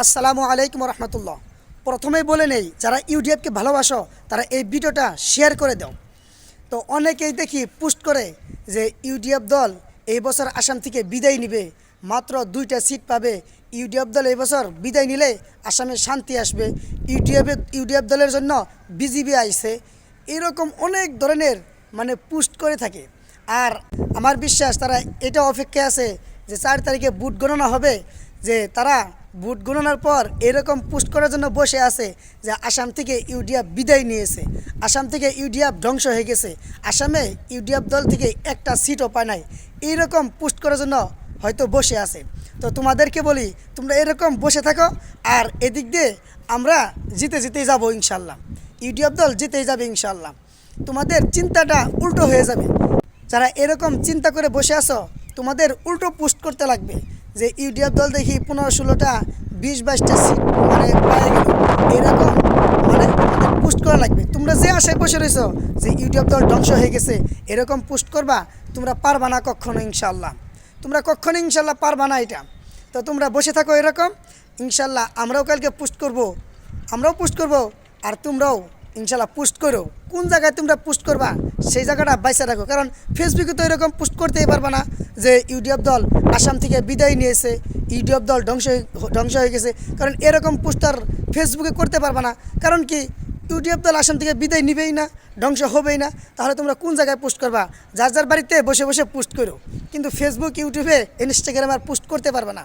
আসসালামু আলাইকুম রহমতুল্লাহ। প্রথমেই বলে নেই, যারা ইউটিউবকে ভালোবাসো তারা এই ভিডিওটা শেয়ার করে দাও। তো অনেকেই দেখি পোস্ট করে যে ইউটিউব দল এই বছর আসাম থেকে বিদায় নিবে, মাত্র 2টা সিট পাবে। ইউটিউব দল এই বছর বিদায় নিলে আসামে শান্তি আসবে, ইউটিউব দলের জন্য বিজিবি আইছে, এরকম অনেক ধরনের পোস্ট করে থাকে। আর আমার বিশ্বাস তারা এটা অপেক্ষায় আছে যে 4 তারিখে ভোট গণনা হবে, যে তারা ভোট গণনার পর এরকম পোস্ট করার জন্য বসে আছে যে আসাম থেকে ইউডিএফ বিদায় নিয়েছে, আসাম থেকে ইউডিএফ ধ্বংস হয়ে গেছে, আসামে ইউডিএফ দল থেকে একটা সিটও পায় নাই, এইরকম পোস্ট করার জন্য হয়তো বসে আছে। তো তোমাদেরকে বলি, তোমরা এরকম বসে থাকো, আর এদিক দিয়ে আমরা জিতেই যাব ইনশাল্লাহ। ইউডিএফ দল জিতেই যাবে ইনশাল্লাহ। তোমাদের চিন্তাটা উল্টো হয়ে যাবে। যারা এরকম চিন্তা করে বসে আছো, তোমাদের উল্টো পোস্ট করতে লাগবে যে ইউডিএফ দল দেখি 15-16টা 20-22টা সিট পায়ে গেল, এরকম পোস্ট করা লাগবে। তোমরা যে আশায় বসে রয়েছো যে ইউডিএফ দল ধ্বংস হয়ে গেছে, এরকম পোস্ট করবা, তোমরা পারবা না কখনো ইনশাল্লাহ। তোমরা কখনো ইনশাল্লাহ পারবা না এটা। তো তোমরা বসে থাকো এরকম, ইনশাল্লাহ আমরাও কালকে পোস্ট করব, আর তোমরাও ইনশাল্লাহ পোস্ট করো। কোন জায়গায় তোমরা পোস্ট করবা সেই জায়গাটা বাইসা রাখো, কারণ ফেসবুকে তো এরকম পোস্ট করতেই পারবা না যে ইউডিএফ দল আসাম থেকে বিদায় নিয়েছে, ইউডিএফ দল ধ্বংস হয়ে গেছে, কারণ এরকম পোস্ট আর ফেসবুকে করতে পারবা না। কারণ কি, ইউডিএফ দল আসাম থেকে বিদায় নিবেই না, ধ্বংস হবেই না। তাহলে তোমরা কোন জায়গায় পোস্ট করবা? যার বাড়িতে বসে বসে পোস্ট করো, কিন্তু ফেসবুক, ইউটিউবে, ইনস্টাগ্রামে আর পোস্ট করতে পারবে না।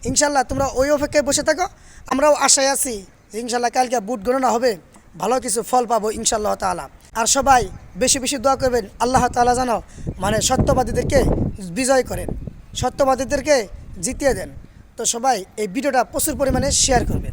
ইনশাল্লাহ তোমরা ওই অপেক্ষায় বসে থাকো, আমরাও আশায় আছি যে ইনশাল্লাহ কালকে ভোট গণনা হবে, ভালো কিছু ফল পাবো ইনশাআল্লাহ তাআলা। আর সবাই বেশি বেশি দোয়া করবেন, আল্লাহ তাআলা যেন সত্যবাদীদেরকে বিজয় করেন, সত্যবাদীদেরকে জিতিয়ে দেন। তো সবাই এই ভিডিওটা প্রচুর পরিমাণে শেয়ার করবেন।